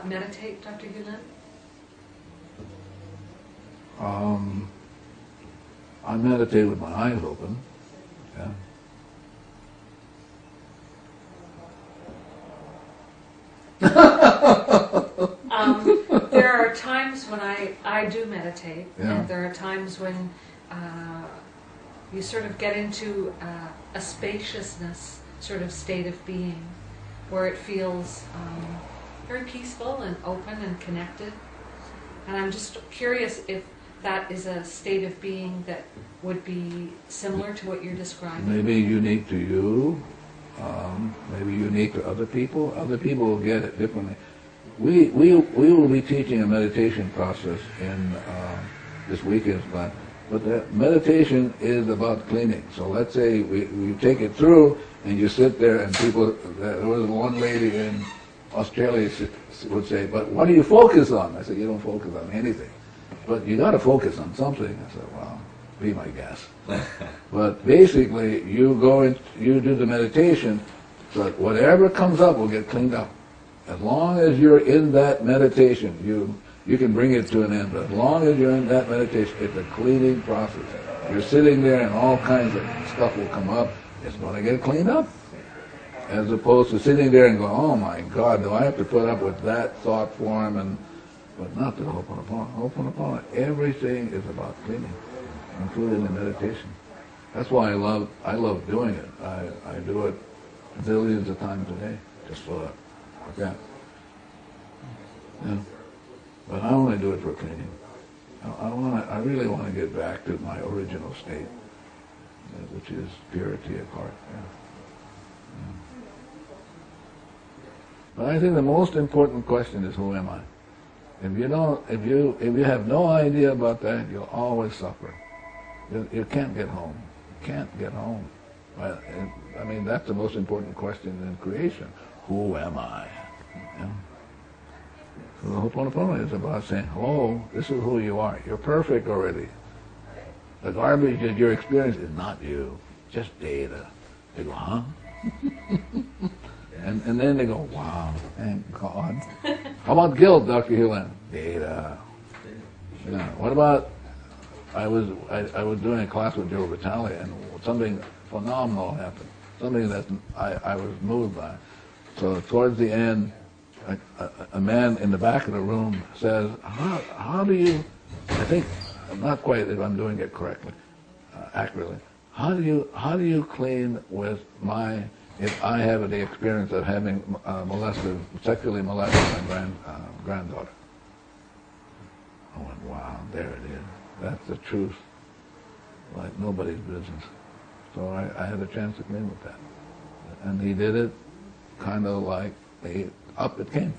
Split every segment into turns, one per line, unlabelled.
meditate, Dr. Hew Len?
I meditate with my eyes open. Yeah.
There are times when I do meditate,
Yeah.
and there are times when you sort of get into a spaciousness sort of state of being, where it feels very peaceful and open and connected. And I'm just curious if that is a state of being that would be similar to what you're describing.
Maybe unique to you, maybe unique to other people. Other people will get it differently. We will be teaching a meditation process in this weekend's class, but the meditation is about cleaning. So let's say we take it through, and you sit there, and people. There was one lady in Australia would say, "But what do you focus on?" I said, "You don't focus on anything, but you got to focus on something." I said, "Well, be my guest." But basically, you go and you do the meditation, so that whatever comes up will get cleaned up. As long as you're in that meditation, you can bring it to an end. But as long as you're in that meditation, it's a cleaning process. You're sitting there, and all kinds of stuff will come up. It's going to get cleaned up. As opposed to sitting there and going, "Oh my God, do I have to put up with that thought form?" But not the Hooponopono. Hooponopono, everything is about cleaning, including the meditation. That's why I love doing it. I do it zillions of times a day, just for that. Okay. Yeah. But I only do it for cleaning. I really want to get back to my original state, which is purity of heart. Yeah. Yeah. But I think the most important question is, who am I? If you have no idea about that, you'll always suffer. You can't get home. You can't get home. I mean, that's the most important question in creation. Who am I? Yeah. So the Hooponopono is about saying, "Hello, this is who you are. You're perfect already. The garbage that you're experiencing is not you, just data." They go, "Huh?" and then they go, "Wow, thank God." How about guilt, Dr. Hew Len? Data. Yeah. What about, I was doing a class with Joe Vitale, and something phenomenal happened. Something that I was moved by. So towards the end, a man in the back of the room says, how do you, I think, not quite if I'm doing it correctly, accurately, how do you clean with if I have the experience of having sexually molested my granddaughter? I went, wow, there it is. That's the truth, like nobody's business. So I had a chance to clean with that. And he did it kind of like up it came.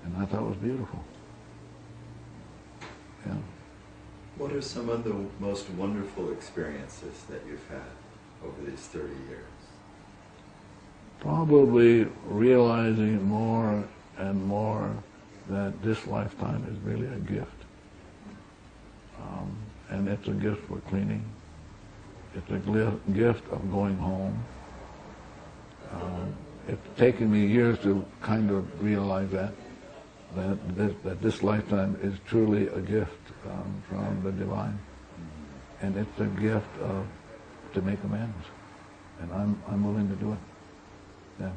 And I thought it was beautiful. Yeah.
What are some of the most wonderful experiences that you've had over these 30 years?
Probably realizing more and more that this lifetime is really a gift. And it's a gift for cleaning. It's a gift of going home. It's taken me years to kind of realize that this lifetime is truly a gift from the divine, and it's a gift to make amends, and I'm willing to do it. Yeah.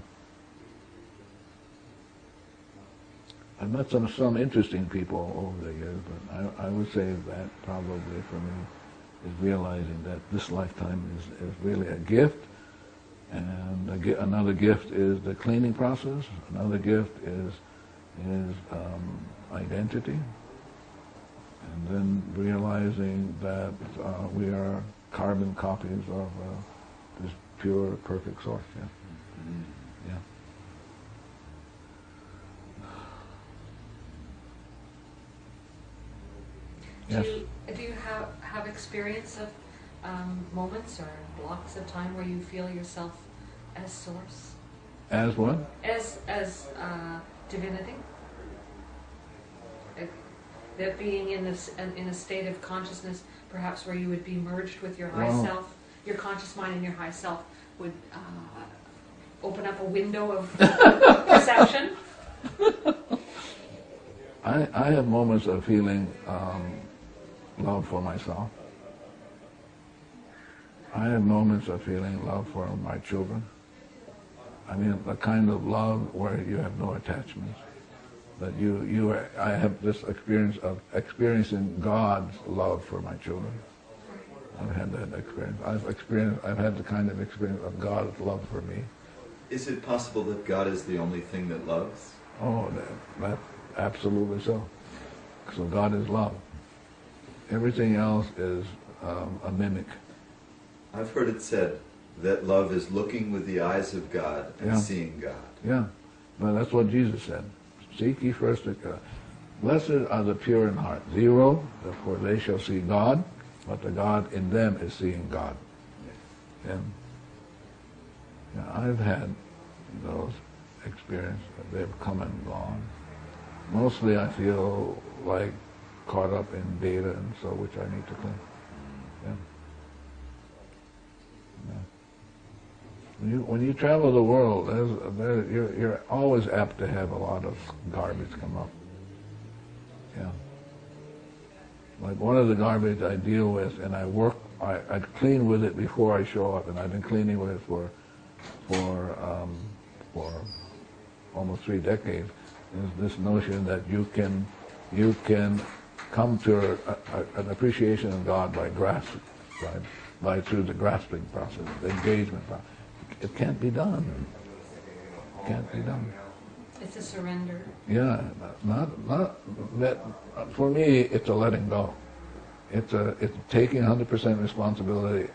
I've met some interesting people over the years, but I would say that probably for me is realizing that this lifetime is really a gift. And another gift is the cleaning process. Another gift is identity. And then realizing that we are carbon copies of this pure, perfect source. Yeah. Mm-hmm. Yeah. Yes.
Do you have experience of moments or blocks of time where you feel yourself as source?
As what?
As divinity? That being in a state of consciousness, perhaps where you would be merged with your high self, your conscious mind and your high self would open up a window of perception?
I have moments of feeling love for myself. I have moments of feeling love for my children. I mean, the kind of love where you have no attachments. That I have this experience of experiencing God's love for my children. I've had that experience. I've had the kind of experience of God's love for me.
Is it possible that God is the only thing that loves?
Oh, that absolutely so. So God is love. Everything else is a mimic.
I've heard it said that love is looking with the eyes of God and seeing God.
Yeah, but that's what Jesus said. Seek ye first God. Blessed are the pure in heart. 0, for they shall see God, but the God in them is seeing God. And I've had those experiences. They've come and gone. Mostly I feel like caught up in data and so, which I need to clean. Yeah. Yeah. When you travel the world, you're always apt to have a lot of garbage come up. Yeah. Like one of the garbage I deal with, and I clean with it before I show up, and I've been cleaning with it for almost 3 decades. Is this notion that you can come to an appreciation of God by grasping, by through the grasping process, the engagement process. It can't be done. It can't be done.
It's a surrender.
Yeah, not that. For me, it's a letting go. It's taking 100% responsibility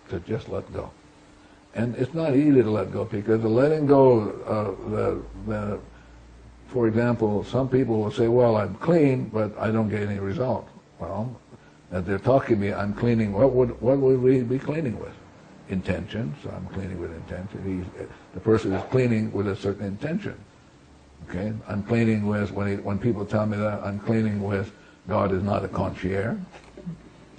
to just let go. And it's not easy to let go, because the letting go, for example, some people will say, well, I'm clean, but I don't get any result. Well, as they're talking to me, I'm cleaning. What would we be cleaning with? Intention. So I'm cleaning with intention. The person is cleaning with a certain intention. Okay? I'm cleaning with, when people tell me that, I'm cleaning with, God is not a concierge.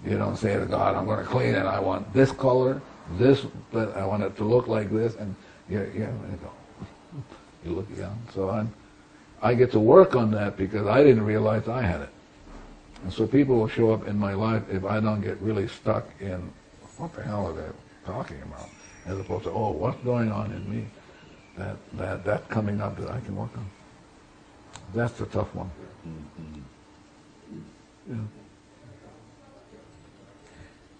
You don't say to God, I'm going to clean it, I want this color, this, but I want it to look like this, and there you go. You look young. So I get to work on that because I didn't realize I had it. And so people will show up in my life if I don't get really stuck in, what the hell are they talking about? As opposed to, oh, what's going on in me? That's coming up that I can work on. That's the tough one. Yeah.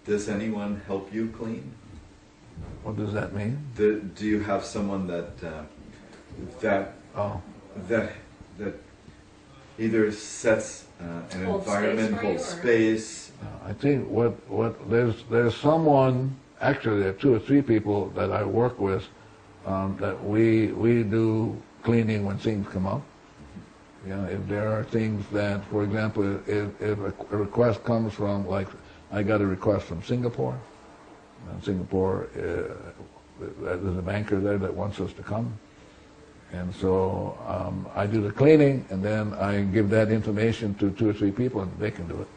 Does anyone help you clean?
What does that mean?
Do you have someone that either sets an environmental space?
I think there's someone. Actually, there are 2 or 3 people that I work with that we do cleaning when things come up. Yeah, if there are things that, for example, if a request comes from, like, I got a request from Singapore. Singapore, there's a banker there that wants us to come. And so I do the cleaning, and then I give that information to 2 or 3 people, and they can do it.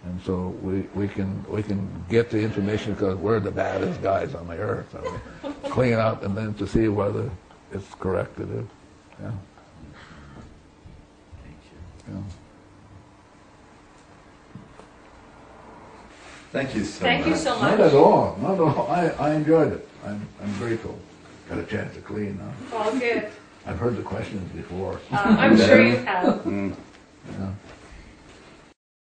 And so we can get the information because we're the baddest guys on the earth. So we clean up, and then to see whether it's correct to do. Yeah. Yeah.
Thank you so much.
Thank you so much.
Not at all. Not at all. I enjoyed it. I'm grateful. Got a chance to clean now.
All good.
I've heard the questions before.
I'm sure you have.